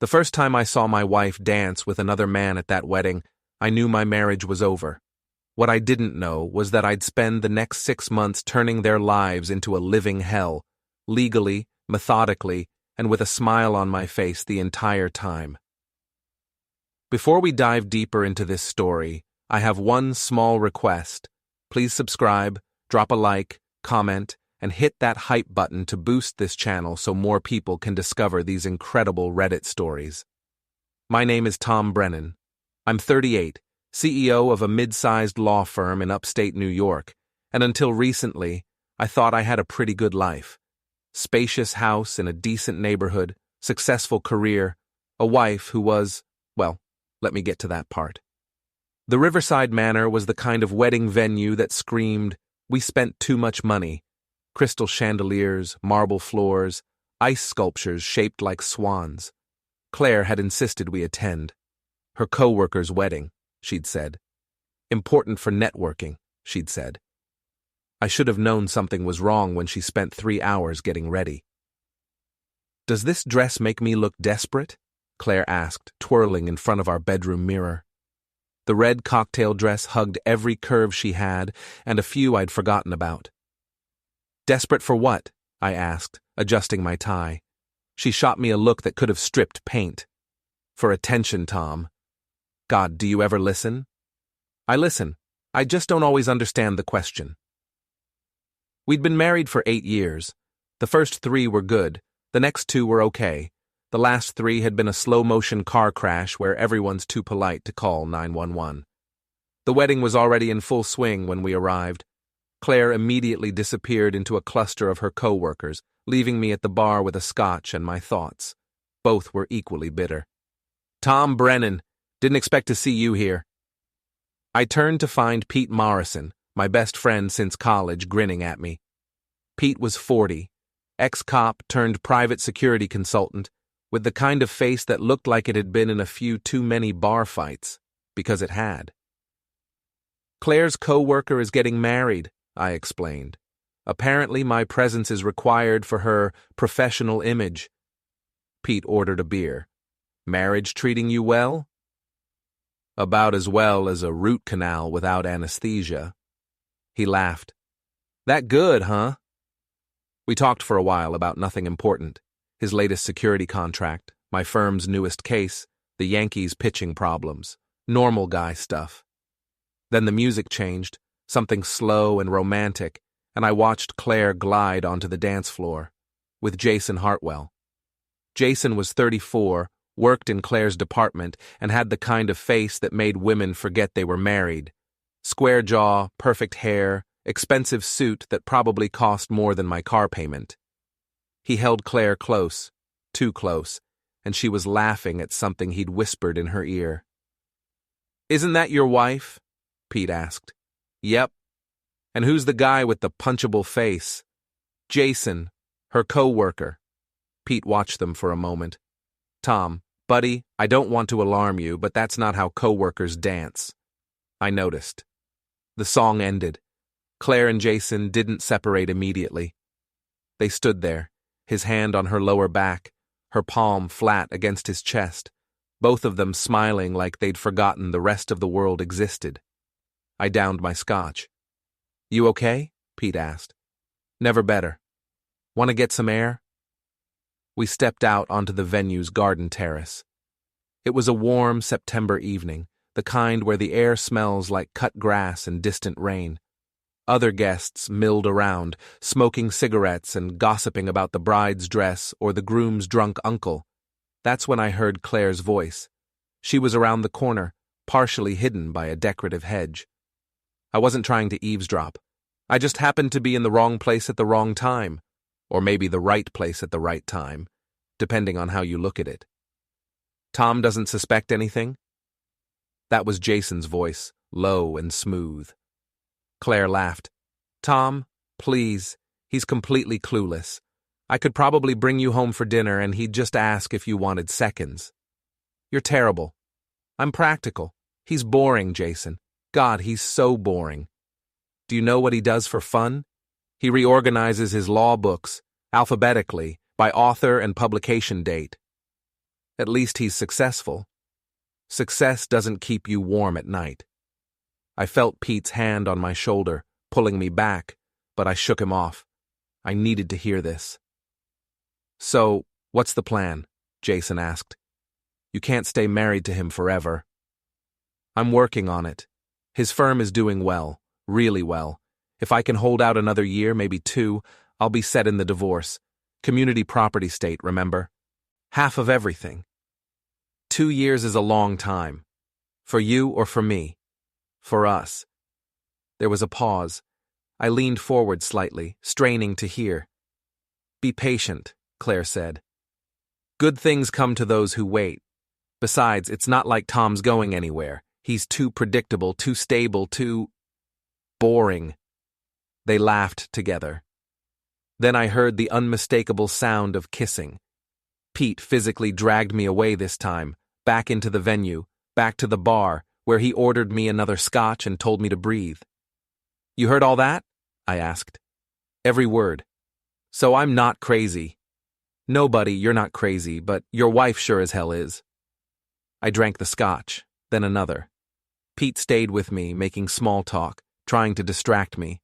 The first time I saw my wife dance with another man at that wedding, I knew my marriage was over. What I didn't know was that I'd spend the next 6 months turning their lives into a living hell, legally, methodically, and with a smile on my face the entire time. Before we dive deeper into this story, I have one small request. Please subscribe, drop a like, comment, and hit that hype button to boost this channel so more people can discover these incredible Reddit stories. My name is Tom Brennan. I'm 38, CEO of a mid-sized law firm in upstate New York, and until recently, I thought I had a pretty good life. Spacious house in a decent neighborhood, successful career, a wife who was, well, let me get to that part. The Riverside Manor was the kind of wedding venue that screamed, "We spent too much money." Crystal chandeliers, marble floors, ice sculptures shaped like swans. Claire had insisted we attend. Her coworker's wedding, she'd said. Important for networking, she'd said. I should have known something was wrong when she spent 3 hours getting ready. "Does this dress make me look desperate?" Claire asked, twirling in front of our bedroom mirror. The red cocktail dress hugged every curve she had, and a few I'd forgotten about. "Desperate for what?" I asked, adjusting my tie. She shot me a look that could have stripped paint. "For attention, Tom." "God, do you ever listen?" "I listen. I just don't always understand the question." We'd been married for 8 years. The first 3 were good. The next 2 were okay. The last 3 had been a slow-motion car crash where everyone's too polite to call 911. The wedding was already in full swing when we arrived. Claire immediately disappeared into a cluster of her coworkers, leaving me at the bar with a scotch and my thoughts. Both were equally bitter. "Tom Brennan, didn't expect to see you here." I turned to find Pete Morrison, my best friend since college, grinning at me. Pete was 40, ex-cop turned private security consultant, with the kind of face that looked like it had been in a few too many bar fights, because it had. "Claire's coworker is getting married," I explained. "Apparently my presence is required for her professional image." Pete ordered a beer. "Marriage treating you well?" "About as well as a root canal without anesthesia." He laughed. "That good, huh?" We talked for a while about nothing important. His latest security contract, my firm's newest case, the Yankees' pitching problems, normal guy stuff. Then the music changed, something slow and romantic, and I watched Claire glide onto the dance floor, with Jason Hartwell. Jason was 34, worked in Claire's department, and had the kind of face that made women forget they were married. Square jaw, perfect hair, expensive suit that probably cost more than my car payment. He held Claire close, too close, and she was laughing at something he'd whispered in her ear. "Isn't that your wife?" Pete asked. "Yep." "And who's the guy with the punchable face?" "Jason, her coworker." Pete watched them for a moment. "Tom, buddy, I don't want to alarm you, but that's not how coworkers dance." I noticed. The song ended. Claire and Jason didn't separate immediately. They stood there, his hand on her lower back, her palm flat against his chest, both of them smiling like they'd forgotten the rest of the world existed. I downed my scotch. "You okay?" Pete asked. "Never better. Want to get some air?" We stepped out onto the venue's garden terrace. It was a warm September evening, the kind where the air smells like cut grass and distant rain. Other guests milled around, smoking cigarettes and gossiping about the bride's dress or the groom's drunk uncle. That's when I heard Claire's voice. She was around the corner, partially hidden by a decorative hedge. I wasn't trying to eavesdrop. I just happened to be in the wrong place at the wrong time, or maybe the right place at the right time, depending on how you look at it. "Tom doesn't suspect anything?" That was Jason's voice, low and smooth. Claire laughed. "Tom, please, he's completely clueless. I could probably bring you home for dinner and he'd just ask if you wanted seconds." "You're terrible." "I'm practical. He's boring, Jason. God, he's so boring. Do you know what he does for fun? He reorganizes his law books, alphabetically, by author and publication date." At least he's successful. Success doesn't keep you warm at night. I felt Pete's hand on my shoulder, pulling me back, but I shook him off. I needed to hear this. So, what's the plan? Jason asked. You can't stay married to him forever. I'm working on it. His firm is doing well, really well. If I can hold out another year, maybe 2, I'll be set in the divorce. Community property state, remember? Half of everything. 2 years is a long time. For you or for me? For us. There was a pause. I leaned forward slightly, straining to hear. Be patient, Claire said. Good things come to those who wait. Besides, it's not like Tom's going anywhere. He's too predictable, too stable, too boring. They laughed together. Then I heard the unmistakable sound of kissing. Pete physically dragged me away this time, back into the venue, back to the bar, where he ordered me another scotch and told me to breathe. You heard all that? I asked. Every word. So I'm not crazy. Nobody, you're not crazy, but your wife sure as hell is. I drank the scotch, then another. Pete stayed with me, making small talk, trying to distract me.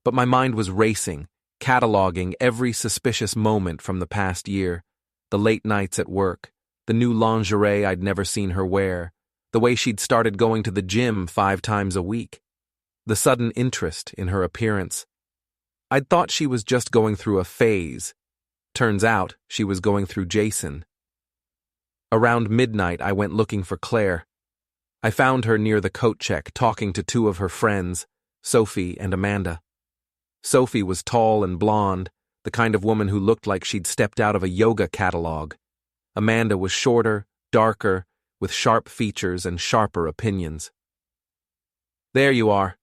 But my mind was racing, cataloging every suspicious moment from the past year. The late nights at work, the new lingerie I'd never seen her wear, the way she'd started going to the gym 5 times a week, the sudden interest in her appearance. I'd thought she was just going through a phase. Turns out she was going through Jason. Around midnight, I went looking for Claire. I found her near the coat check talking to 2 of her friends, Sophie and Amanda. Sophie was tall and blonde, the kind of woman who looked like she'd stepped out of a yoga catalog. Amanda was shorter, darker, with sharp features and sharper opinions. There you are,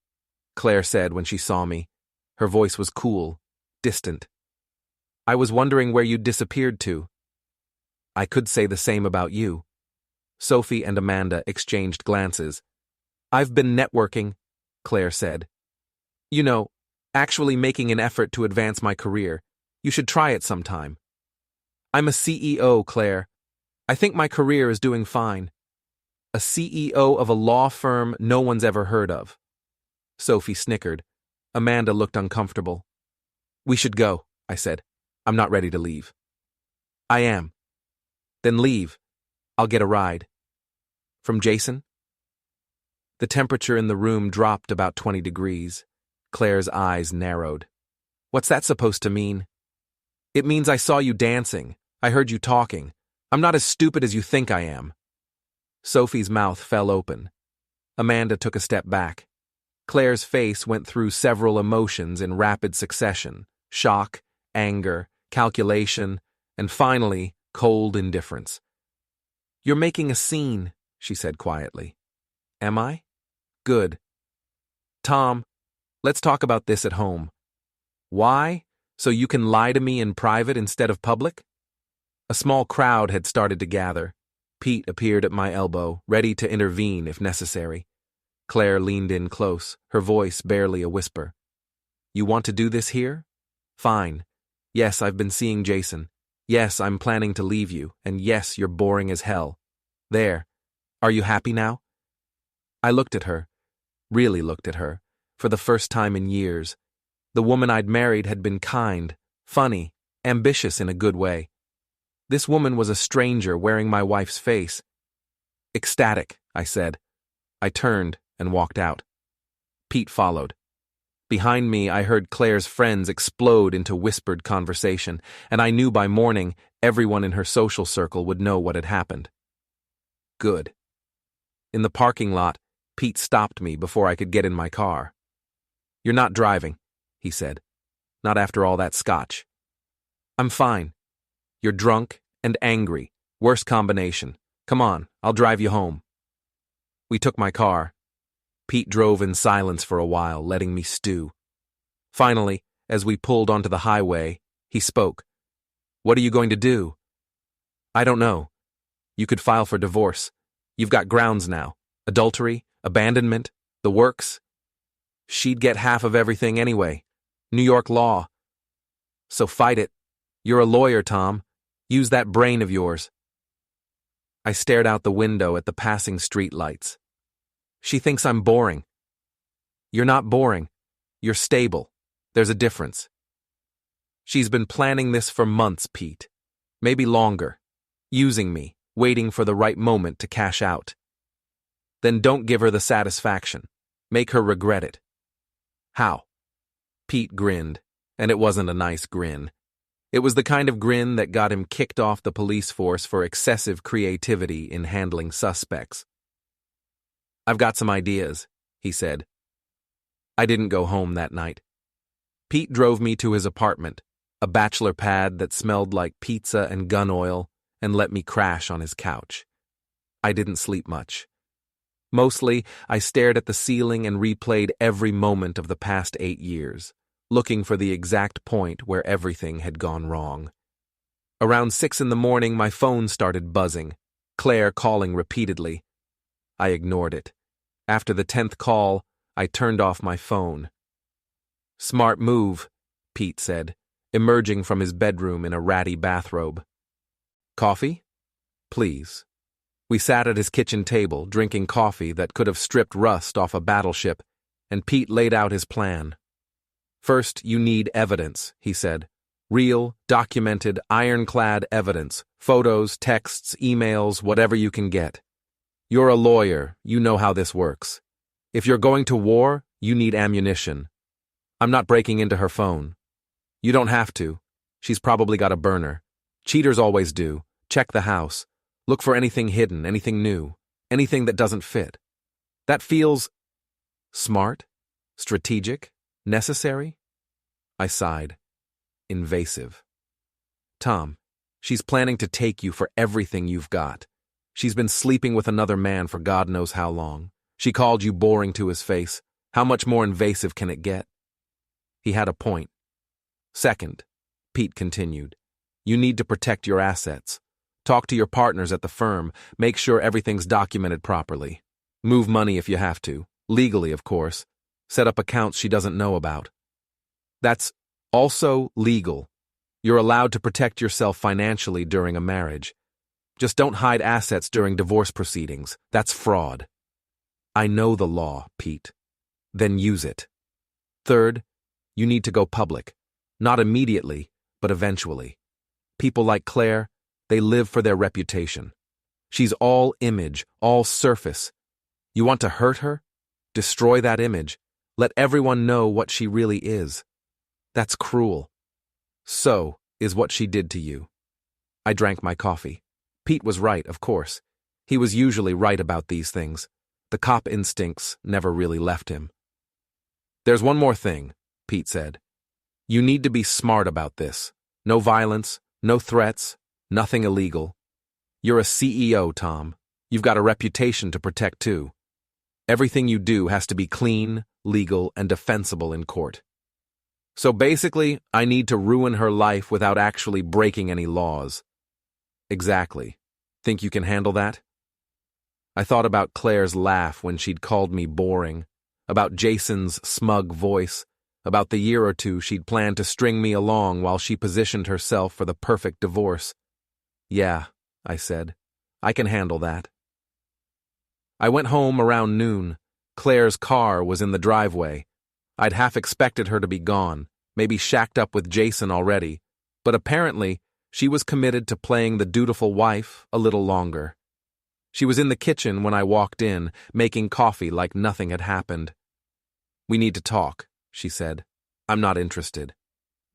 Claire said when she saw me. Her voice was cool, distant. I was wondering where you'd disappeared to. I could say the same about you. Sophie and Amanda exchanged glances. I've been networking, Claire said. You know, actually making an effort to advance my career. You should try it sometime. I'm a CEO, Claire. I think my career is doing fine. A CEO of a law firm no one's ever heard of. Sophie snickered. Amanda looked uncomfortable. We should go, I said. I'm not ready to leave. I am. Then leave. I'll get a ride. From Jason? The temperature in the room dropped about 20 degrees. Claire's eyes narrowed. What's that supposed to mean? It means I saw you dancing. I heard you talking. I'm not as stupid as you think I am. Sophie's mouth fell open. Amanda took a step back. Claire's face went through several emotions in rapid succession: shock, anger, calculation, and finally, cold indifference. You're making a scene, she said quietly. Am I? Good. Tom, let's talk about this at home. Why? So you can lie to me in private instead of public? A small crowd had started to gather. Pete appeared at my elbow, ready to intervene if necessary. Claire leaned in close, her voice barely a whisper. You want to do this here? Fine. Yes, I've been seeing Jason. Yes, I'm planning to leave you, and yes, you're boring as hell. There. Are you happy now? I looked at her, really looked at her, for the first time in years. The woman I'd married had been kind, funny, ambitious in a good way. This woman was a stranger wearing my wife's face. Ecstatic, I said. I turned and walked out. Pete followed. Behind me, I heard Claire's friends explode into whispered conversation, and I knew by morning everyone in her social circle would know what had happened. Good. In the parking lot, Pete stopped me before I could get in my car. You're not driving, he said. Not after all that scotch. I'm fine. You're drunk and angry. Worst combination. Come on, I'll drive you home. We took my car. Pete drove in silence for a while, letting me stew. Finally, as we pulled onto the highway, he spoke. What are you going to do? I don't know. You could file for divorce. You've got grounds now. Adultery, abandonment, the works. She'd get half of everything anyway. New York law. So fight it. You're a lawyer, Tom. Use that brain of yours. I stared out the window at the passing streetlights. She thinks I'm boring. You're not boring. You're stable. There's a difference. She's been planning this for months, Pete. Maybe longer. Using me, waiting for the right moment to cash out. Then don't give her the satisfaction. Make her regret it. How? Pete grinned, and it wasn't a nice grin. It was the kind of grin that got him kicked off the police force for excessive creativity in handling suspects. I've got some ideas, he said. I didn't go home that night. Pete drove me to his apartment, a bachelor pad that smelled like pizza and gun oil, and let me crash on his couch. I didn't sleep much. Mostly, I stared at the ceiling and replayed every moment of the past 8 years, looking for the exact point where everything had gone wrong. Around 6 in the morning, my phone started buzzing, Claire calling repeatedly. I ignored it. After the 10th call, I turned off my phone. Smart move, Pete said, emerging from his bedroom in a ratty bathrobe. Coffee? Please. We sat at his kitchen table, drinking coffee that could have stripped rust off a battleship, and Pete laid out his plan. First, you need evidence, he said. Real, documented, ironclad evidence. Photos, texts, emails, whatever you can get. You're a lawyer, you know how this works. If you're going to war, you need ammunition. I'm not breaking into her phone. You don't have to. She's probably got a burner. Cheaters always do. Check the house. Look for anything hidden, anything new, anything that doesn't fit. That feels smart, strategic, necessary? I sighed. Invasive. Tom, she's planning to take you for everything you've got. She's been sleeping with another man for God knows how long. She called you boring to his face. How much more invasive can it get? He had a point. Second, Pete continued, you need to protect your assets. Talk to your partners at the firm. Make sure everything's documented properly. Move money if you have to. Legally, of course. Set up accounts she doesn't know about. That's also legal. You're allowed to protect yourself financially during a marriage. Just don't hide assets during divorce proceedings. That's fraud. I know the law, Pete. Then use it. Third, you need to go public. Not immediately, but eventually. People like Claire, they live for their reputation. She's all image, all surface. You want to hurt her? Destroy that image. Let everyone know what she really is. That's cruel. So is what she did to you. I drank my coffee. Pete was right, of course. He was usually right about these things. The cop instincts never really left him. There's one more thing, Pete said. You need to be smart about this. No violence, no threats, nothing illegal. You're a CEO, Tom. You've got a reputation to protect too. Everything you do has to be clean, legal, and defensible in court. So basically, I need to ruin her life without actually breaking any laws. Exactly. Think you can handle that? I thought about Claire's laugh when she'd called me boring, about Jason's smug voice, about the year or two she'd planned to string me along while she positioned herself for the perfect divorce. Yeah, I said. I can handle that. I went home around noon. Claire's car was in the driveway. I'd half expected her to be gone, maybe shacked up with Jason already, but apparently she was committed to playing the dutiful wife a little longer. She was in the kitchen when I walked in, making coffee like nothing had happened. We need to talk, she said. I'm not interested.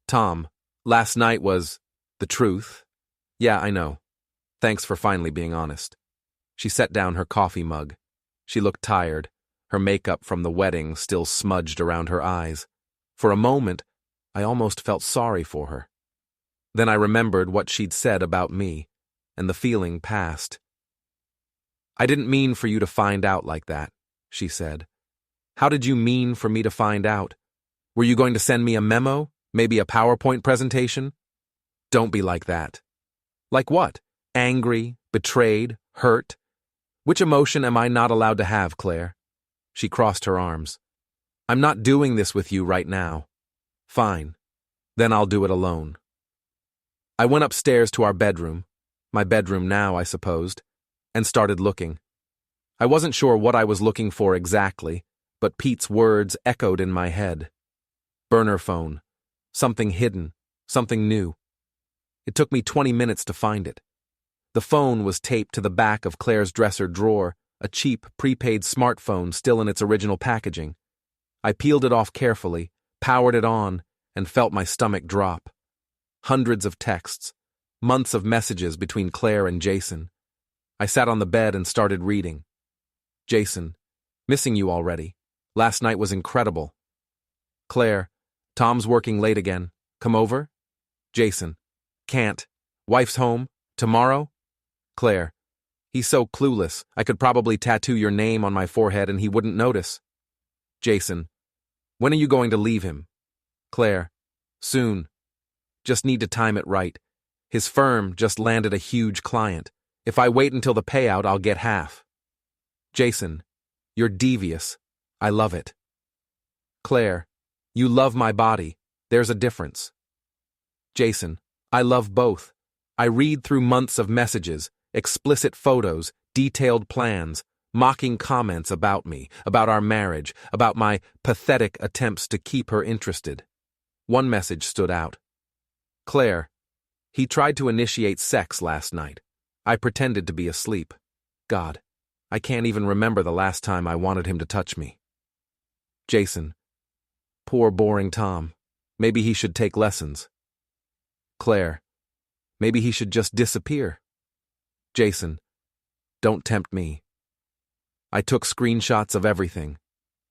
Tom, last night was the truth. Yeah, I know. Thanks for finally being honest. She set down her coffee mug. She looked tired, her makeup from the wedding still smudged around her eyes. For a moment, I almost felt sorry for her. Then I remembered what she'd said about me, and the feeling passed. I didn't mean for you to find out like that, she said. How did you mean for me to find out? Were you going to send me a memo? Maybe a PowerPoint presentation? Don't be like that. Like what? Angry, betrayed, hurt? Which emotion am I not allowed to have, Claire? She crossed her arms. I'm not doing this with you right now. Fine. Then I'll do it alone. I went upstairs to our bedroom. My bedroom now, I supposed. and started looking. I wasn't sure what I was looking for exactly, but Pete's words echoed in my head. Burner phone. Something hidden. Something new. It took me 20 minutes to find it. The phone was taped to the back of Claire's dresser drawer, a cheap, prepaid smartphone still in its original packaging. I peeled it off carefully, powered it on, and felt my stomach drop. Hundreds of texts, months of messages between Claire and Jason. I sat on the bed and started reading. Jason, missing you already. Last night was incredible. Claire, Tom's working late again. Come over? Jason, can't. Wife's home? Tomorrow? Claire, he's so clueless, I could probably tattoo your name on my forehead and he wouldn't notice. Jason, when are you going to leave him? Claire, soon. Just need to time it right. His firm just landed a huge client. If I wait until the payout, I'll get half. Jason, you're devious. I love it. Claire, you love my body. There's a difference. Jason, I love both. I read through months of messages, explicit photos, detailed plans, mocking comments about me, about our marriage, about my pathetic attempts to keep her interested. One message stood out. Claire, he tried to initiate sex last night. I pretended to be asleep. God, I can't even remember the last time I wanted him to touch me. Jason, poor boring Tom. Maybe he should take lessons. Claire, maybe he should just disappear. Jason, don't tempt me. I took screenshots of everything.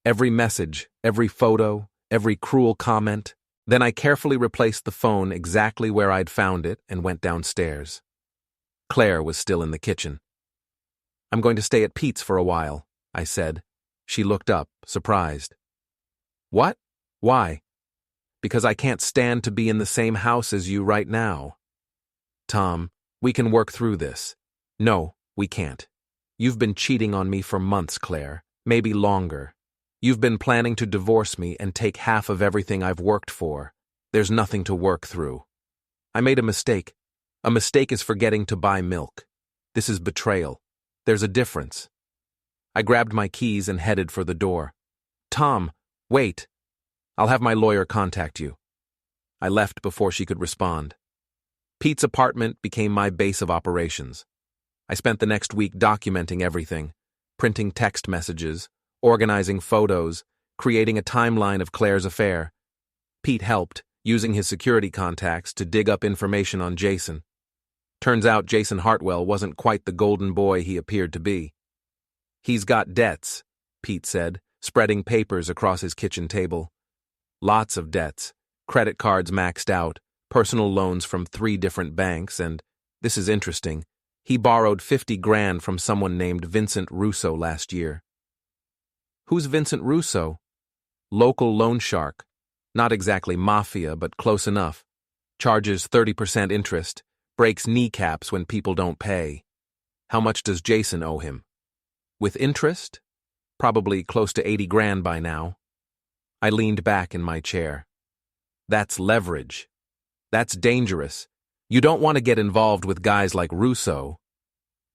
Every message, every photo, every cruel comment. Then I carefully replaced the phone exactly where I'd found it and went downstairs. Claire was still in the kitchen. I'm going to stay at Pete's for a while, I said. She looked up, surprised. What? Why? Because I can't stand to be in the same house as you right now. Tom, we can work through this. No, we can't. You've been cheating on me for months, Claire, maybe longer. You've been planning to divorce me and take half of everything I've worked for. There's nothing to work through. I made a mistake. A mistake is forgetting to buy milk. This is betrayal. There's a difference. I grabbed my keys and headed for the door. Tom, wait. I'll have my lawyer contact you. I left before she could respond. Pete's apartment became my base of operations. I spent the next week documenting everything, printing text messages, organizing photos, creating a timeline of Claire's affair. Pete helped, using his security contacts to dig up information on Jason. Turns out Jason Hartwell wasn't quite the golden boy he appeared to be. He's got debts, Pete said, spreading papers across his kitchen table. Lots of debts, credit cards maxed out, personal loans from 3 different banks, and, this is interesting, he borrowed $50,000 from someone named Vincent Russo last year. Who's Vincent Russo? Local loan shark. Not exactly mafia, but close enough. Charges 30% interest, breaks kneecaps when people don't pay. How much does Jason owe him? With interest? Probably close to $80,000 by now. I leaned back in my chair. That's leverage. That's dangerous. You don't want to get involved with guys like Russo.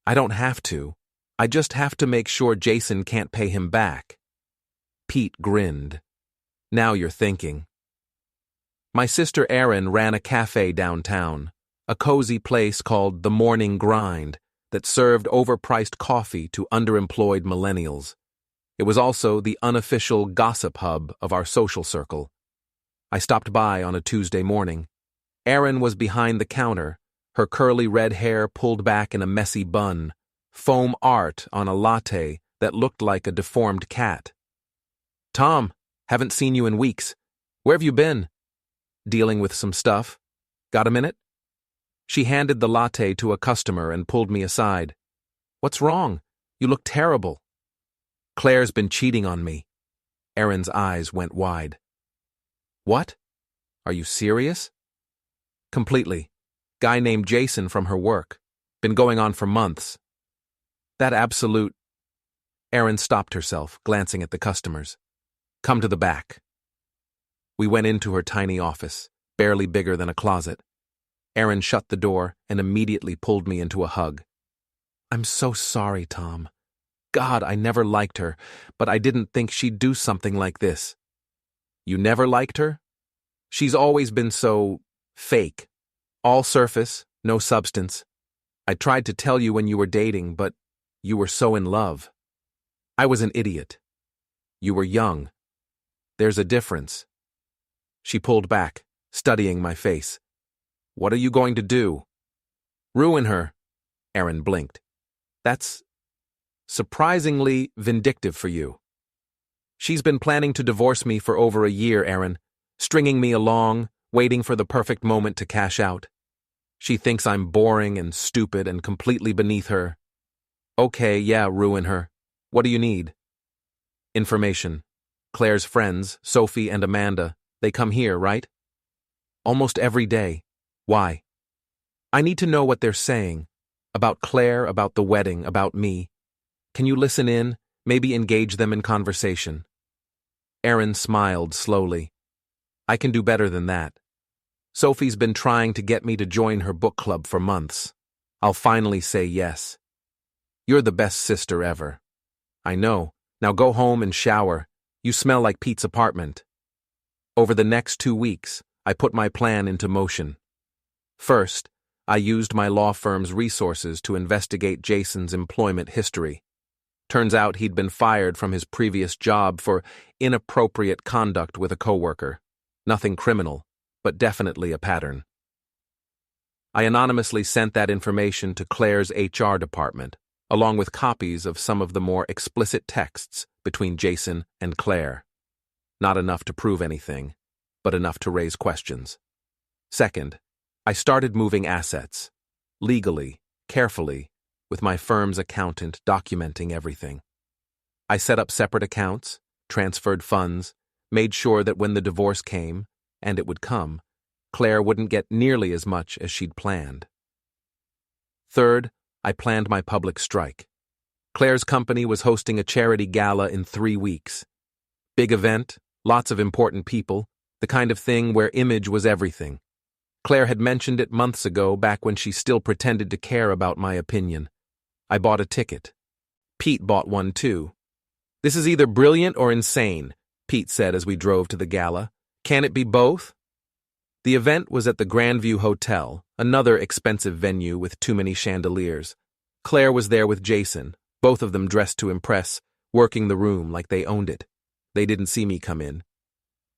I don't have to. I just have to make sure Jason can't pay him back. Pete grinned. Now you're thinking. My sister Erin ran a cafe downtown, a cozy place called The Morning Grind that served overpriced coffee to underemployed millennials. It was also the unofficial gossip hub of our social circle. I stopped by on a Tuesday morning. Erin was behind the counter, her curly red hair pulled back in a messy bun, foam art on a latte that looked like a deformed cat. Tom, haven't seen you in weeks. Where have you been? Dealing with some stuff. Got a minute? She handed the latte to a customer and pulled me aside. What's wrong? You look terrible. Claire's been cheating on me. Erin's eyes went wide. What? Are you serious? Completely. Guy named Jason from her work. Been going on for months. That absolute... Erin stopped herself, glancing at the customers. Come to the back. We went into her tiny office, barely bigger than a closet. Erin shut the door and immediately pulled me into a hug. I'm so sorry, Tom. God, I never liked her, but I didn't think she'd do something like this. You never liked her? She's always been so fake. All surface, no substance. I tried to tell you when you were dating, but you were so in love. I was an idiot. You were young. There's a difference. She pulled back, studying my face. What are you going to do? Ruin her. Aaron blinked. That's surprisingly vindictive for you. She's been planning to divorce me for over a year, Aaron, stringing me along, waiting for the perfect moment to cash out. She thinks I'm boring and stupid and completely beneath her. Okay, yeah, ruin her. What do you need? Information. Claire's friends, Sophie and Amanda, they come here, right? Almost every day. Why? I need to know what they're saying. About Claire, about the wedding, about me. Can you listen in, maybe engage them in conversation? Aaron smiled slowly. I can do better than that. Sophie's been trying to get me to join her book club for months. I'll finally say yes. You're the best sister ever. I know. Now go home and shower. You smell like Pete's apartment. Over the next 2 weeks, I put my plan into motion. First, I used my law firm's resources to investigate Jason's employment history. Turns out he'd been fired from his previous job for inappropriate conduct with a coworker. Nothing criminal, but definitely a pattern. I anonymously sent that information to Claire's HR department, along with copies of some of the more explicit texts between Jason and Claire. Not enough to prove anything, but enough to raise questions. Second, I started moving assets, legally, carefully, with my firm's accountant documenting everything. I set up separate accounts, transferred funds, made sure that when the divorce came, and it would come, Claire wouldn't get nearly as much as she'd planned. Third, I planned my public strike. Claire's company was hosting a charity gala in 3 weeks. Big event, lots of important people, the kind of thing where image was everything. Claire had mentioned it months ago, back when she still pretended to care about my opinion. I bought a ticket. Pete bought one too. This is either brilliant or insane, Pete said as we drove to the gala. Can it be both? The event was at the Grandview Hotel, another expensive venue with too many chandeliers. Claire was there with Jason, both of them dressed to impress, working the room like they owned it. They didn't see me come in.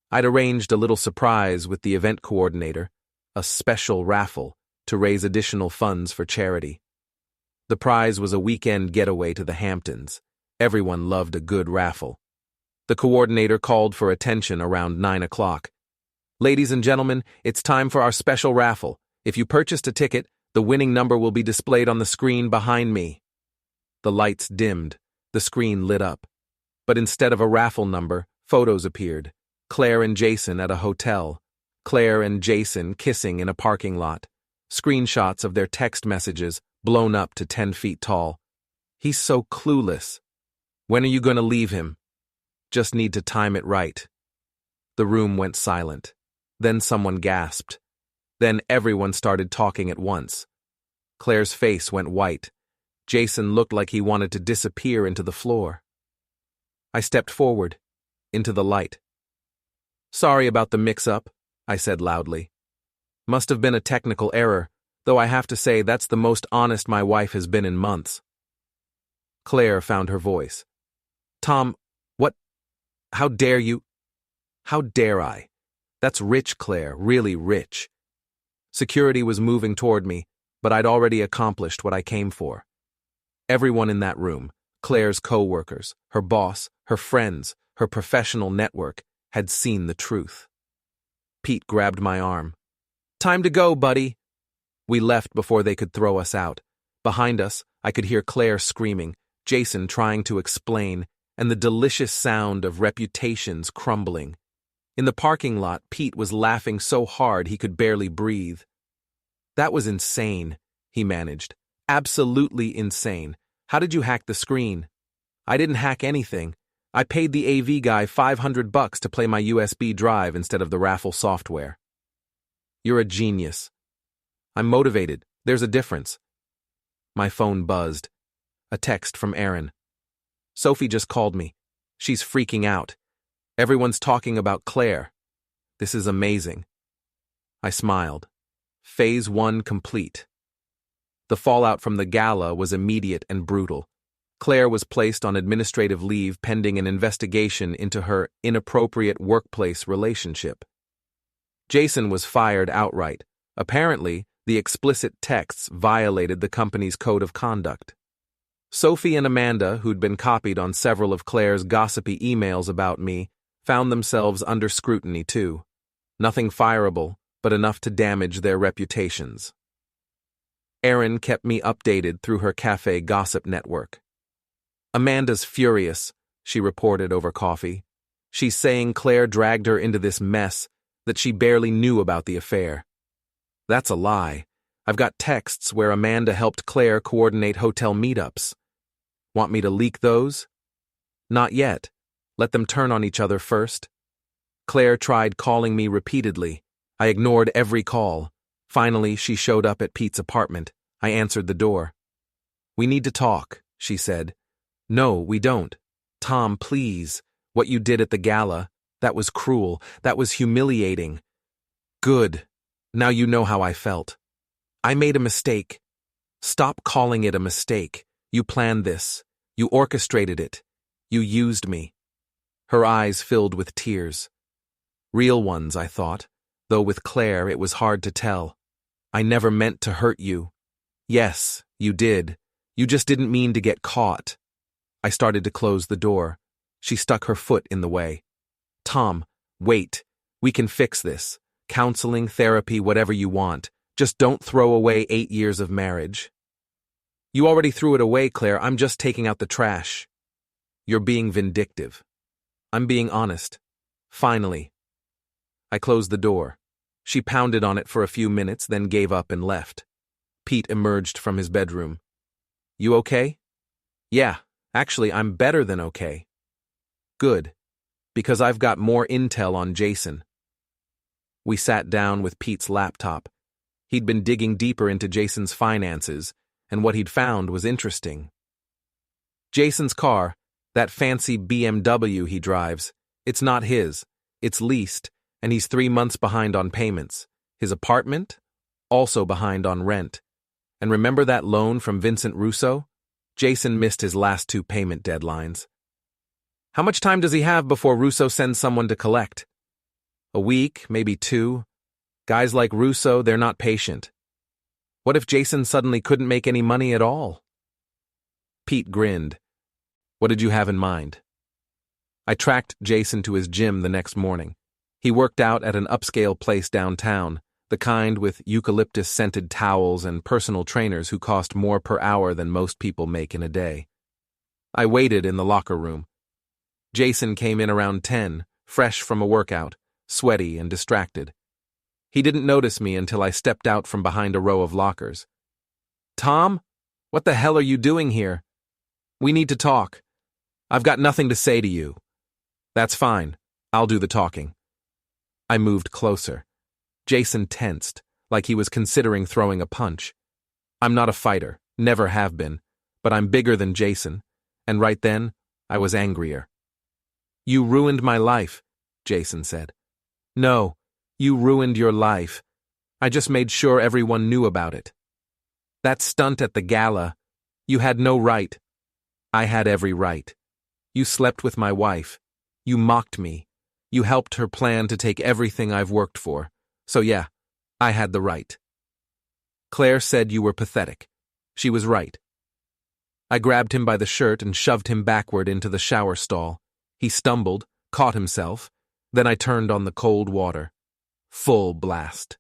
I'd arranged a little surprise with the event coordinator, a special raffle to raise additional funds for charity. The prize was a weekend getaway to the Hamptons. Everyone loved a good raffle. The coordinator called for attention around 9 o'clock. Ladies and gentlemen, it's time for our special raffle. If you purchased a ticket, the winning number will be displayed on the screen behind me. The lights dimmed. The screen lit up. But instead of a raffle number, photos appeared. Claire and Jason at a hotel. Claire and Jason kissing in a parking lot. Screenshots of their text messages, blown up to 10 feet tall. He's so clueless. When are you going to leave him? Just need to time it right. The room went silent. Then someone gasped. Then everyone started talking at once. Claire's face went white. Jason looked like he wanted to disappear into the floor. I stepped forward, into the light. Sorry about the mix-up, I said loudly. Must have been a technical error, though I have to say that's the most honest my wife has been in months. Claire found her voice. Tom, what? How dare you? How dare I? That's rich, Claire, really rich. Security was moving toward me, but I'd already accomplished what I came for. Everyone in that room, Claire's co-workers, her boss, her friends, her professional network, had seen the truth. Pete grabbed my arm. Time to go, buddy. We left before they could throw us out. Behind us, I could hear Claire screaming, Jason trying to explain, and the delicious sound of reputations crumbling. In the parking lot, Pete was laughing so hard he could barely breathe. That was insane, he managed. Absolutely insane. How did you hack the screen? I didn't hack anything. I paid the AV guy $500 to play my USB drive instead of the raffle software. You're a genius. I'm motivated. There's a difference. My phone buzzed. A text from Erin. Sophie just called me. She's freaking out. Everyone's talking about Claire. This is amazing. I smiled. Phase 1 complete. The fallout from the gala was immediate and brutal. Claire was placed on administrative leave pending an investigation into her inappropriate workplace relationship. Jason was fired outright. Apparently, the explicit texts violated the company's code of conduct. Sophie and Amanda, who'd been copied on several of Claire's gossipy emails about me, found themselves under scrutiny too. Nothing fireable, but enough to damage their reputations. Erin kept me updated through her cafe gossip network. Amanda's furious, she reported over coffee. She's saying Claire dragged her into this mess, that she barely knew about the affair. That's a lie. I've got texts where Amanda helped Claire coordinate hotel meetups. Want me to leak those? Not yet. Let them turn on each other first. Claire tried calling me repeatedly. I ignored every call. Finally, she showed up at Pete's apartment. I answered the door. We need to talk, she said. No, we don't. Tom, please. What you did at the gala, that was cruel. That was humiliating. Good. Now you know how I felt. I made a mistake. Stop calling it a mistake. You planned this. You orchestrated it. You used me. Her eyes filled with tears. Real ones, I thought, though with Claire it was hard to tell. I never meant to hurt you. Yes, you did. You just didn't mean to get caught. I started to close the door. She stuck her foot in the way. Tom, wait. We can fix this. Counseling, therapy, whatever you want. Just don't throw away 8 years of marriage. You already threw it away, Claire. I'm just taking out the trash. You're being vindictive. I'm being honest. Finally. I closed the door. She pounded on it for a few minutes, then gave up and left. Pete emerged from his bedroom. You okay? Yeah, actually, I'm better than okay. Good. Because I've got more intel on Jason. We sat down with Pete's laptop. He'd been digging deeper into Jason's finances, and what he'd found was interesting. Jason's car, that fancy BMW he drives, it's not his. It's leased, and he's 3 months behind on payments. His apartment? Also behind on rent. And remember that loan from Vincent Russo? Jason missed his last 2 payment deadlines. How much time does he have before Russo sends someone to collect? A week, maybe 2. Guys like Russo, they're not patient. What if Jason suddenly couldn't make any money at all? Pete grinned. What did you have in mind? I tracked Jason to his gym the next morning. He worked out at an upscale place downtown, the kind with eucalyptus-scented towels and personal trainers who cost more per hour than most people make in a day. I waited in the locker room. Jason came in around 10, fresh from a workout, sweaty and distracted. He didn't notice me until I stepped out from behind a row of lockers. Tom, what the hell are you doing here? We need to talk. I've got nothing to say to you. That's fine. I'll do the talking. I moved closer. Jason tensed, like he was considering throwing a punch. I'm not a fighter, never have been, but I'm bigger than Jason, and right then, I was angrier. You ruined my life, Jason said. No, you ruined your life. I just made sure everyone knew about it. That stunt at the gala, you had no right. I had every right. You slept with my wife. You mocked me. You helped her plan to take everything I've worked for. So yeah, I had the right. Claire said you were pathetic. She was right. I grabbed him by the shirt and shoved him backward into the shower stall. He stumbled, caught himself. Then I turned on the cold water. Full blast.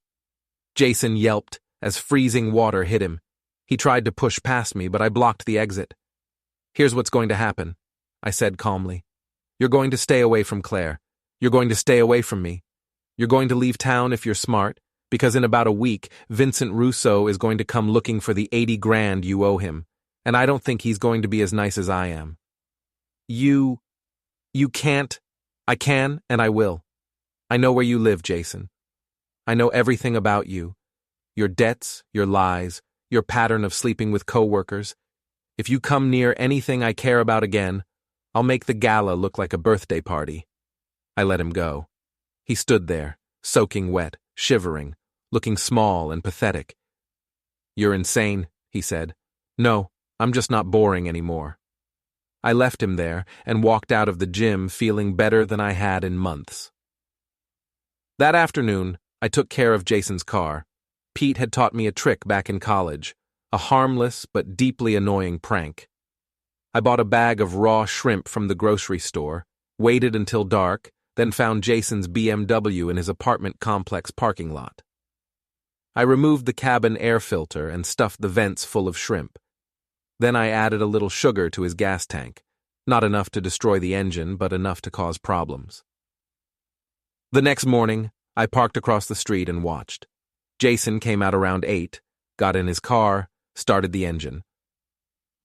Jason yelped as freezing water hit him. He tried to push past me, but I blocked the exit. Here's what's going to happen, I said calmly. You're going to stay away from Claire. You're going to stay away from me. You're going to leave town if you're smart, because in about a week, Vincent Russo is going to come looking for the 80 grand you owe him, and I don't think he's going to be as nice as I am. You can't. I can, and I will. I know where you live, Jason. I know everything about you. Your debts, your lies, your pattern of sleeping with coworkers. If you come near anything I care about again, I'll make the gala look like a birthday party." I let him go. He stood there, soaking wet, shivering, looking small and pathetic. "You're insane," he said. "No, I'm just not boring anymore." I left him there and walked out of the gym feeling better than I had in months. That afternoon, I took care of Jason's car. Pete had taught me a trick back in college, a harmless but deeply annoying prank. I bought a bag of raw shrimp from the grocery store, waited until dark, then found Jason's BMW in his apartment complex parking lot. I removed the cabin air filter and stuffed the vents full of shrimp. Then I added a little sugar to his gas tank, not enough to destroy the engine, but enough to cause problems. The next morning, I parked across the street and watched. Jason came out around 8, got in his car, started the engine.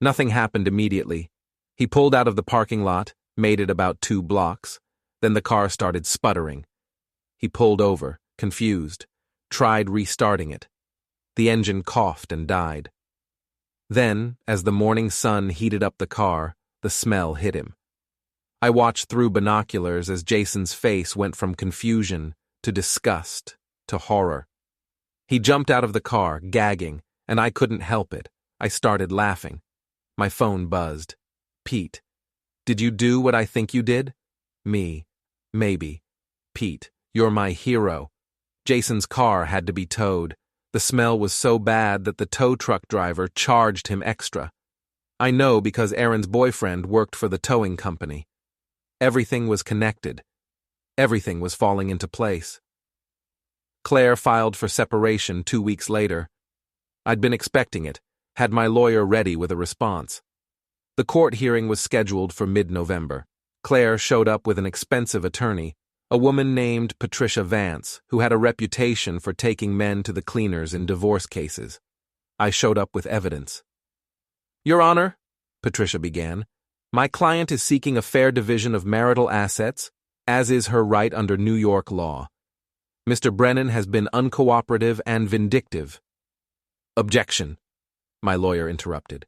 Nothing happened immediately. He pulled out of the parking lot, made it about 2 blocks, then the car started sputtering. He pulled over, confused, tried restarting it. The engine coughed and died. Then, as the morning sun heated up the car, the smell hit him. I watched through binoculars as Jason's face went from confusion to disgust to horror. He jumped out of the car, gagging, and I couldn't help it. I started laughing. My phone buzzed. "Pete, did you do what I think you did?" "Me. Maybe. Pete, you're my hero." Jason's car had to be towed. The smell was so bad that the tow truck driver charged him extra. I know because Aaron's boyfriend worked for the towing company. Everything was connected. Everything was falling into place. Claire filed for separation 2 weeks later. I'd been expecting it, had my lawyer ready with a response. The court hearing was scheduled for mid-November. Claire showed up with an expensive attorney, a woman named Patricia Vance, who had a reputation for taking men to the cleaners in divorce cases. I showed up with evidence. "Your Honor," Patricia began, "my client is seeking a fair division of marital assets, as is her right under New York law. Mr. Brennan has been uncooperative and vindictive." "Objection," my lawyer interrupted.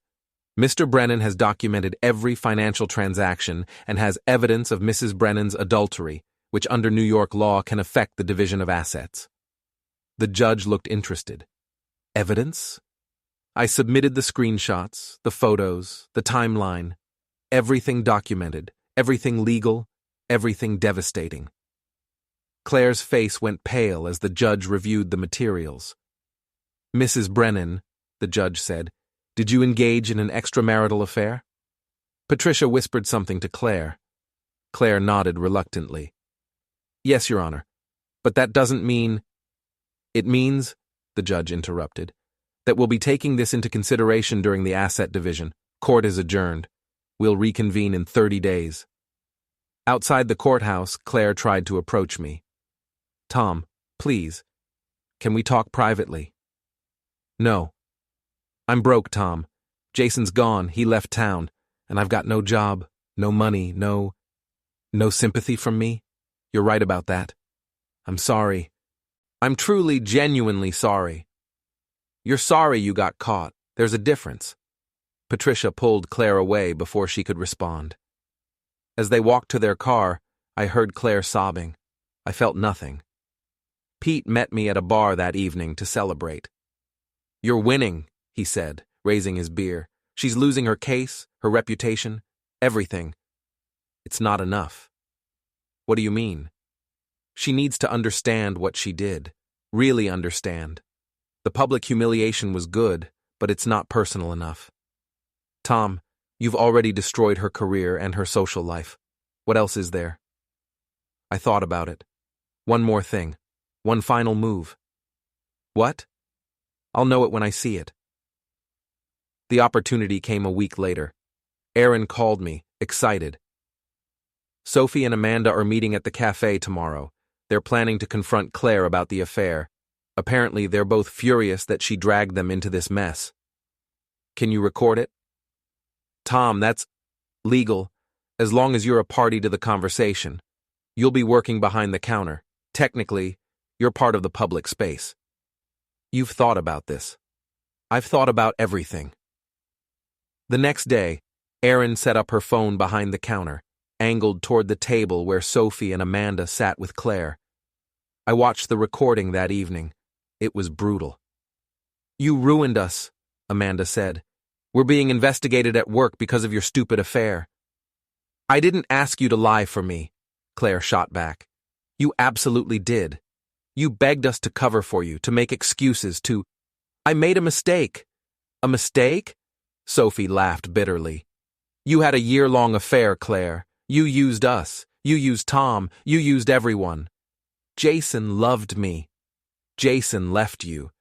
"Mr. Brennan has documented every financial transaction and has evidence of Mrs. Brennan's adultery, which under New York law can affect the division of assets." The judge looked interested. "Evidence?" I submitted the screenshots, the photos, the timeline. Everything documented, everything legal, everything devastating. Claire's face went pale as the judge reviewed the materials. "Mrs. Brennan," the judge said, "did you engage in an extramarital affair?" Patricia whispered something to Claire. Claire nodded reluctantly. "Yes, Your Honor, but that doesn't mean—" "It means," the judge interrupted, "that we'll be taking this into consideration during the asset division. Court is adjourned. We'll reconvene in 30 days. Outside the courthouse, Claire tried to approach me. "Tom, please, can we talk privately?" "No. I'm broke, Tom. Jason's gone, he left town, and I've got no job, no money, no sympathy from me. You're right about that. I'm sorry. I'm truly, genuinely sorry." "You're sorry you got caught. There's a difference." Patricia pulled Claire away before she could respond. As they walked to their car, I heard Claire sobbing. I felt nothing. Pete met me at a bar that evening to celebrate. "You're winning," he said, raising his beer. "She's losing her case, her reputation, everything. It's not enough." "What do you mean?" "She needs to understand what she did. Really understand. The public humiliation was good, but it's not personal enough. Tom, you've already destroyed her career and her social life. What else is there?" I thought about it. One more thing. One final move. "What?" "I'll know it when I see it." The opportunity came a week later. Aaron called me, excited. "Sophie and Amanda are meeting at the cafe tomorrow. They're planning to confront Claire about the affair. Apparently, they're both furious that she dragged them into this mess. Can you record it?" "Tom, that's legal, as long as you're a party to the conversation. You'll be working behind the counter. Technically, you're part of the public space." "You've thought about this." "I've thought about everything." The next day, Erin set up her phone behind the counter, angled toward the table where Sophie and Amanda sat with Claire. I watched the recording that evening. It was brutal. "You ruined us," Amanda said. "We're being investigated at work because of your stupid affair." "I didn't ask you to lie for me," Claire shot back. "You absolutely did. You begged us to cover for you, to make excuses, to—" "I made a mistake." "A mistake?" Sophie laughed bitterly. "You had a year-long affair, Claire. You used us. You used Tom. You used everyone. Jason loved me. Jason left you.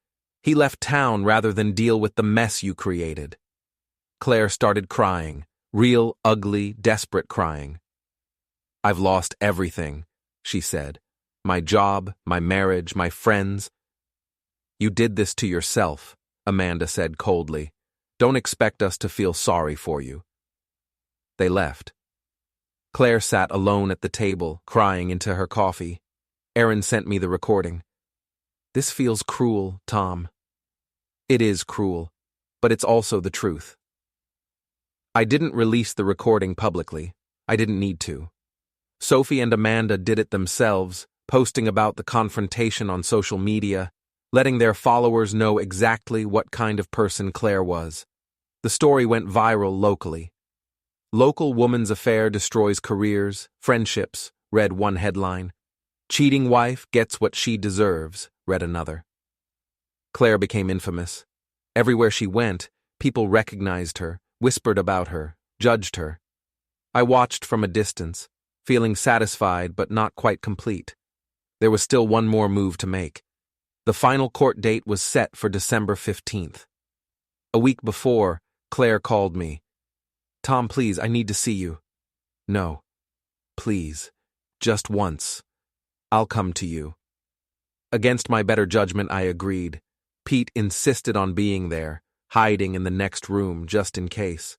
He left town rather than deal with the mess you created." Claire started crying, real, ugly, desperate crying. "I've lost everything," she said. "My job, my marriage, my friends." "You did this to yourself," Amanda said coldly. "Don't expect us to feel sorry for you." They left. Claire sat alone at the table, crying into her coffee. Erin sent me the recording. "This feels cruel, Tom." "It is cruel, but it's also the truth." I didn't release the recording publicly. I didn't need to. Sophie and Amanda did it themselves, posting about the confrontation on social media, letting their followers know exactly what kind of person Claire was. The story went viral locally. "Local woman's affair destroys careers, friendships," read one headline. "Cheating wife gets what she deserves," read another. Claire became infamous. Everywhere she went, people recognized her, whispered about her, judged her. I watched from a distance, feeling satisfied but not quite complete. There was still one more move to make. The final court date was set for December 15th. A week before, Claire called me. "Tom, please, I need to see you." "No. Please. Just once. I'll come to you." Against my better judgment, I agreed. Pete insisted on being there, hiding in the next room just in case.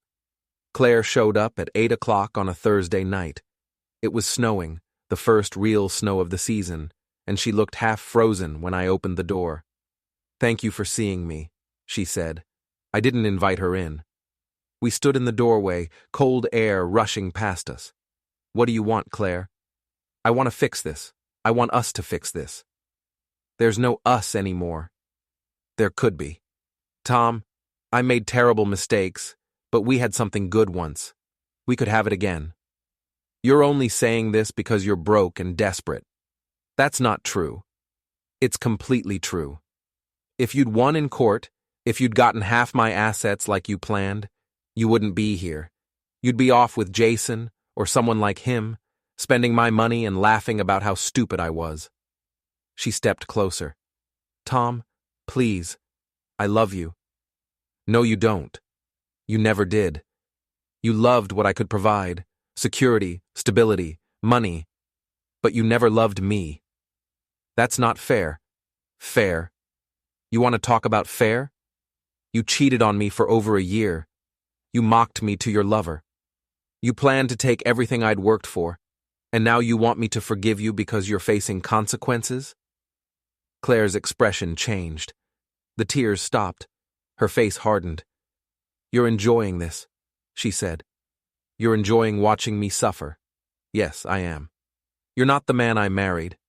Claire showed up at 8 o'clock on a Thursday night. It was snowing, the first real snow of the season, and she looked half frozen when I opened the door. "Thank you for seeing me," she said. I didn't invite her in. We stood in the doorway, cold air rushing past us. "What do you want, Claire?" "I want to fix this. I want us to fix this." "There's no us anymore." "There could be. Tom, I made terrible mistakes, but we had something good once. We could have it again." "You're only saying this because you're broke and desperate." "That's not true." "It's completely true. If you'd won in court, if you'd gotten half my assets like you planned, you wouldn't be here. You'd be off with Jason, or someone like him, spending my money and laughing about how stupid I was." She stepped closer. "Tom, please. I love you." "No, you don't. You never did. You loved what I could provide, security, stability, money, but you never loved me. That's not fair." "Fair? You want to talk about fair? You cheated on me for over a year. You mocked me to your lover. You planned to take everything I'd worked for, and now you want me to forgive you because you're facing consequences?" Claire's expression changed. The tears stopped. Her face hardened. "You're enjoying this," she said. "You're enjoying watching me suffer." "Yes, I am." "You're not the man I married."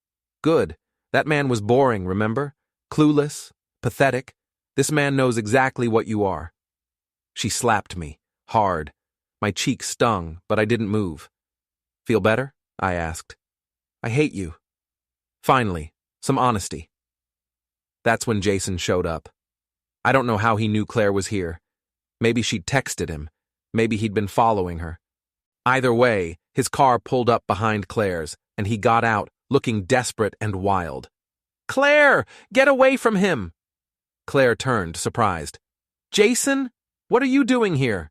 "Good. That man was boring, remember? Clueless, pathetic. This man knows exactly what you are." She slapped me, hard. My cheek stung, but I didn't move. "Feel better?" I asked. "I hate you." Finally, some honesty. That's when Jason showed up. I don't know how he knew Claire was here. Maybe she'd texted him. Maybe he'd been following her. Either way, his car pulled up behind Claire's, and he got out, looking desperate and wild. "Claire, get away from him!" Claire turned, surprised. "Jason, what are you doing here?"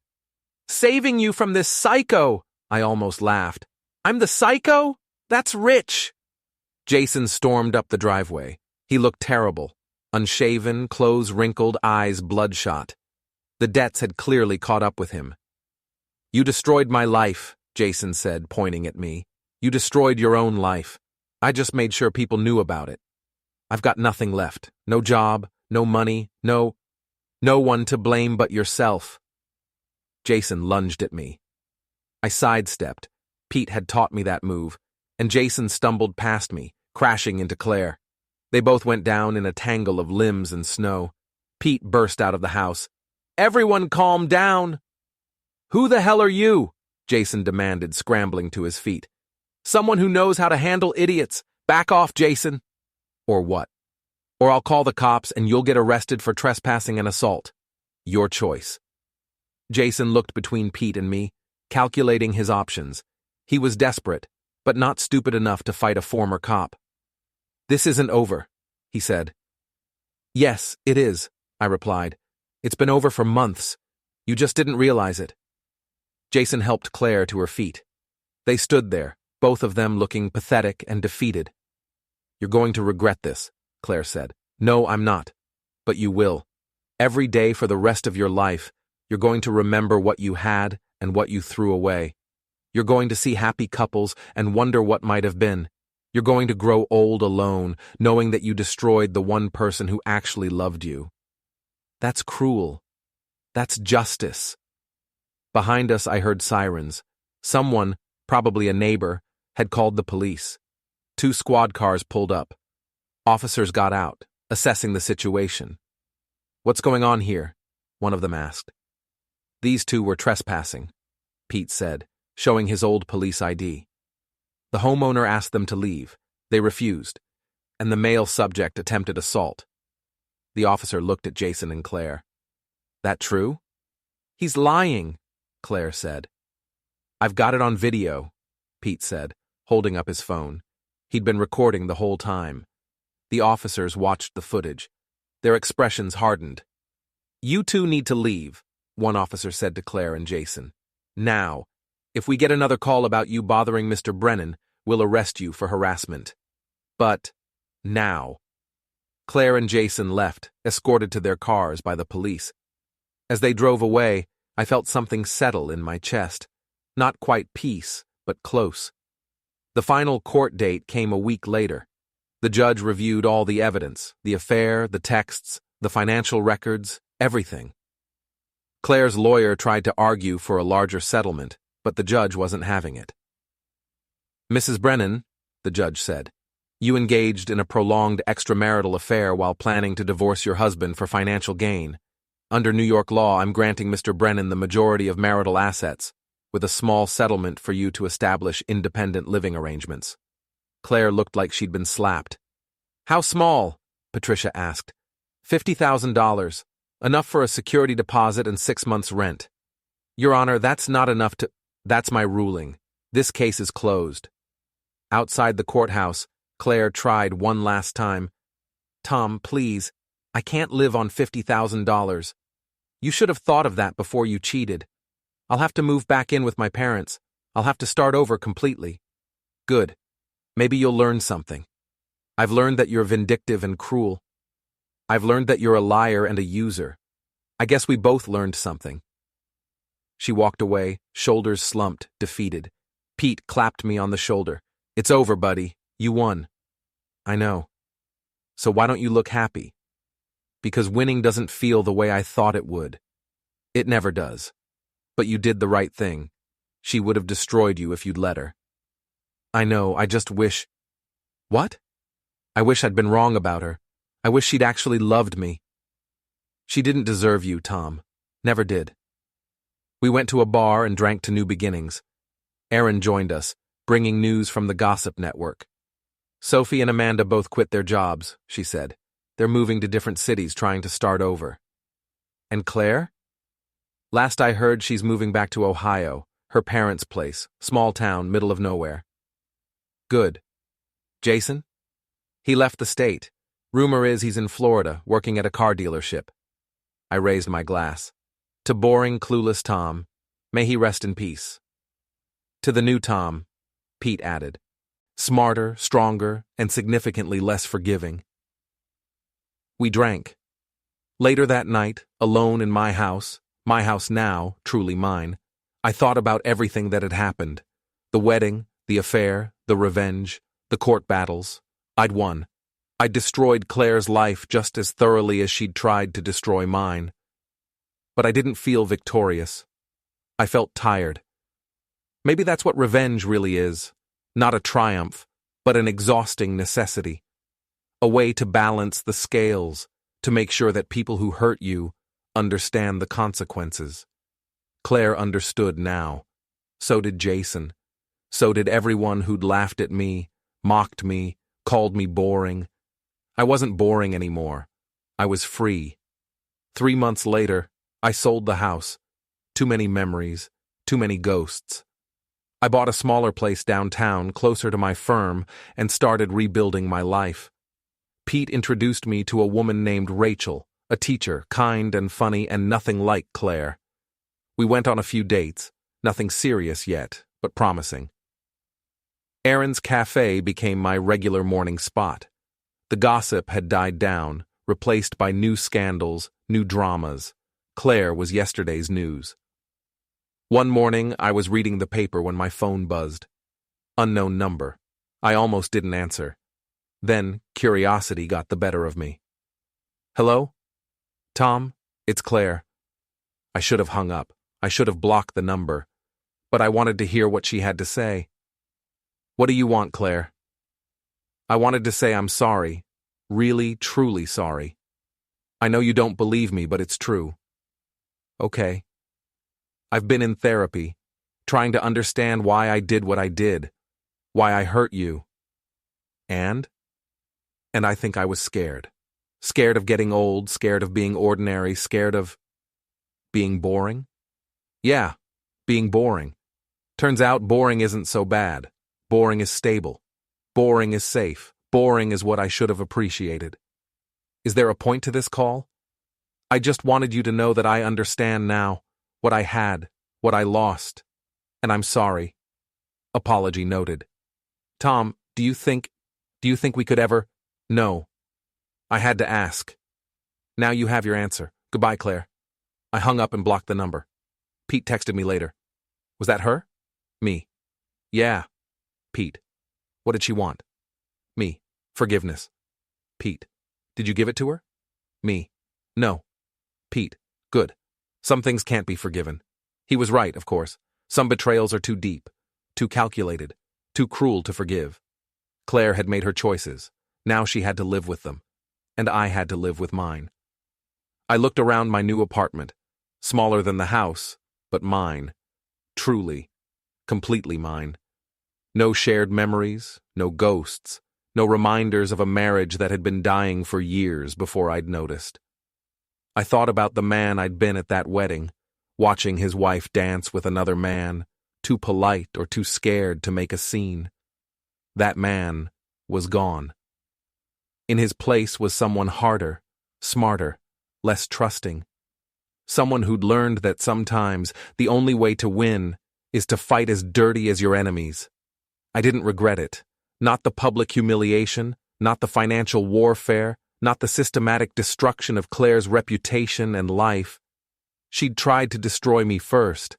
"Saving you from this psycho," I almost laughed. "I'm the psycho? That's rich." Jason stormed up the driveway. He looked terrible. Unshaven, clothes wrinkled, eyes bloodshot. The debts had clearly caught up with him. "You destroyed my life," Jason said, pointing at me. "You destroyed your own life. I just made sure people knew about it. I've got nothing left. No job, no money, no one to blame but yourself." Jason lunged at me. I sidestepped. Pete had taught me that move, and Jason stumbled past me, crashing into Claire. They both went down in a tangle of limbs and snow. Pete burst out of the house. "Everyone calm down!" "Who the hell are you?" Jason demanded, scrambling to his feet. "Someone who knows how to handle idiots. Back off, Jason." "Or what? Or I'll call the cops and you'll get arrested for trespassing and assault. Your choice." Jason looked between Pete and me, calculating his options. He was desperate, but not stupid enough to fight a former cop. "This isn't over," he said. "Yes, it is," I replied. "It's been over for months. You just didn't realize it." Jason helped Claire to her feet. They stood there, both of them looking pathetic and defeated. "You're going to regret this," Claire said. "No, I'm not. But you will. Every day for the rest of your life, you're going to remember what you had and what you threw away. You're going to see happy couples and wonder what might have been. You're going to grow old alone, knowing that you destroyed the one person who actually loved you. That's cruel. That's justice." Behind us, I heard sirens. Someone, probably a neighbor, had called the police. 2 squad cars pulled up. Officers got out, assessing the situation. "What's going on here?" one of them asked. "These 2 were trespassing," Pete said, showing his old police ID. "The homeowner asked them to leave. They refused, and the male subject attempted assault." The officer looked at Jason and Claire. "That true?" "He's lying," Claire said. "I've got it on video," Pete said, holding up his phone. He'd been recording the whole time. The officers watched the footage. Their expressions hardened. "You 2 need to leave," one officer said to Claire and Jason. "Now. If we get another call about you bothering Mr. Brennan, we'll arrest you for harassment. But now." Claire and Jason left, escorted to their cars by the police. As they drove away, I felt something settle in my chest. Not quite peace, but close. The final court date came a week later. The judge reviewed all the evidence, the affair, the texts, the financial records, everything. Claire's lawyer tried to argue for a larger settlement, but the judge wasn't having it. "Mrs. Brennan," the judge said, "you engaged in a prolonged extramarital affair while planning to divorce your husband for financial gain. Under New York law, I'm granting Mr. Brennan the majority of marital assets, with a small settlement for you to establish independent living arrangements." Claire looked like she'd been slapped. "How small?" Patricia asked. $50,000, enough for a security deposit and 6 months' rent. "Your Honor, that's not enough to—" "That's my ruling. This case is closed." Outside the courthouse, Claire tried one last time. "Tom, please, I can't live on $50,000. You should have thought of that before you cheated. I'll have to move back in with my parents. I'll have to start over completely." "Good. Maybe you'll learn something. I've learned that you're vindictive and cruel. I've learned that you're a liar and a user. I guess we both learned something." She walked away, shoulders slumped, defeated. Pete clapped me on the shoulder. "It's over, buddy. You won." "I know. So why don't you look happy?" "Because winning doesn't feel the way I thought it would. It never does. But you did the right thing. She would have destroyed you if you'd let her." "I know, I just wish—" "What?" "I wish I'd been wrong about her. I wish she'd actually loved me." "She didn't deserve you, Tom. Never did." We went to a bar and drank to new beginnings. Aaron joined us, bringing news from the gossip network. "Sophie and Amanda both quit their jobs," she said. "They're moving to different cities trying to start over." "And Claire?" "Last I heard, she's moving back to Ohio, her parents' place, small town, middle of nowhere." "Good. Jason?" "He left the state. Rumor is he's in Florida, working at a car dealership." I raised my glass. To boring, clueless Tom, may he rest in peace. To the new Tom, Pete added. Smarter, stronger, and significantly less forgiving. We drank. Later that night, alone in my house now, truly mine, I thought about everything that had happened. The wedding, the affair, the revenge, the court battles. I'd won. I'd destroyed Claire's life just as thoroughly as she'd tried to destroy mine. But I didn't feel victorious. I felt tired. Maybe that's what revenge really is. Not a triumph, but an exhausting necessity. A way to balance the scales, to make sure that people who hurt you understand the consequences. Claire understood now. So did Jason. So did everyone who'd laughed at me, mocked me, called me boring. I wasn't boring anymore. I was free. 3 months later, I sold the house. Too many memories, too many ghosts. I bought a smaller place downtown, closer to my firm, and started rebuilding my life. Pete introduced me to a woman named Rachel, a teacher, kind and funny and nothing like Claire. We went on a few dates, nothing serious yet, but promising. Aaron's Cafe became my regular morning spot. The gossip had died down, replaced by new scandals, new dramas. Claire was yesterday's news. One morning, I was reading the paper when my phone buzzed. Unknown number. I almost didn't answer. Then, curiosity got the better of me. Hello? Tom, it's Claire. I should have hung up. I should have blocked the number. But I wanted to hear what she had to say. What do you want, Claire? I wanted to say I'm sorry. Really, truly sorry. I know you don't believe me, but it's true. Okay. I've been in therapy, trying to understand why I did what I did, why I hurt you. And I think I was scared. Scared of getting old, scared of being ordinary, scared of being boring? Yeah, being boring. Turns out boring isn't so bad. Boring is stable. Boring is safe. Boring is what I should have appreciated. Is there a point to this call? I just wanted you to know that I understand now, what I had, what I lost, and I'm sorry. Apology noted. Tom, do you think we could ever? No. I had to ask. Now you have your answer. Goodbye, Claire. I hung up and blocked the number. Pete texted me later. Was that her? Me. Yeah. Pete. What did she want? Me. Forgiveness. Pete. Did you give it to her? Me. No. Pete. Good. Some things can't be forgiven. He was right, of course. Some betrayals are too deep, too calculated, too cruel to forgive. Claire had made her choices. Now she had to live with them. And I had to live with mine. I looked around my new apartment. Smaller than the house, but mine. Truly. Completely mine. No shared memories, no ghosts, no reminders of a marriage that had been dying for years before I'd noticed. I thought about the man I'd been at that wedding, watching his wife dance with another man, too polite or too scared to make a scene. That man was gone. In his place was someone harder, smarter, less trusting. Someone who'd learned that sometimes the only way to win is to fight as dirty as your enemies. I didn't regret it. Not the public humiliation, not the financial warfare, not the systematic destruction of Claire's reputation and life. She'd tried to destroy me first.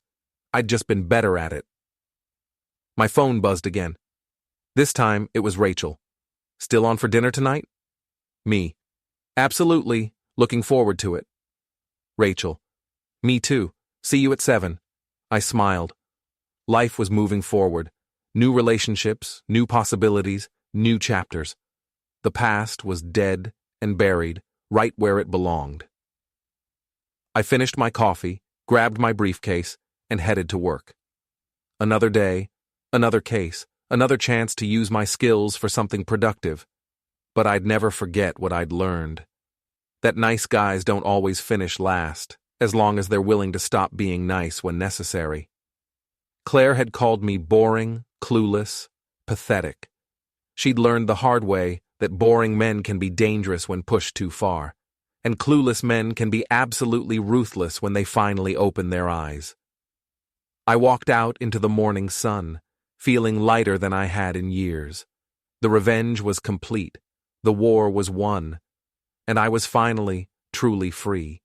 I'd just been better at it. My phone buzzed again. This time, it was Rachel. Still on for dinner tonight? Me. Absolutely. Looking forward to it. Rachel. Me too. See you at 7. I smiled. Life was moving forward. New relationships, new possibilities, new chapters. The past was dead and buried, right where it belonged. I finished my coffee, grabbed my briefcase, and headed to work. Another day, another case, another chance to use my skills for something productive. But I'd never forget what I'd learned. That nice guys don't always finish last, as long as they're willing to stop being nice when necessary. Claire had called me boring, clueless, pathetic. She'd learned the hard way that boring men can be dangerous when pushed too far, and clueless men can be absolutely ruthless when they finally open their eyes. I walked out into the morning sun, feeling lighter than I had in years. The revenge was complete, the war was won, and I was finally, truly free.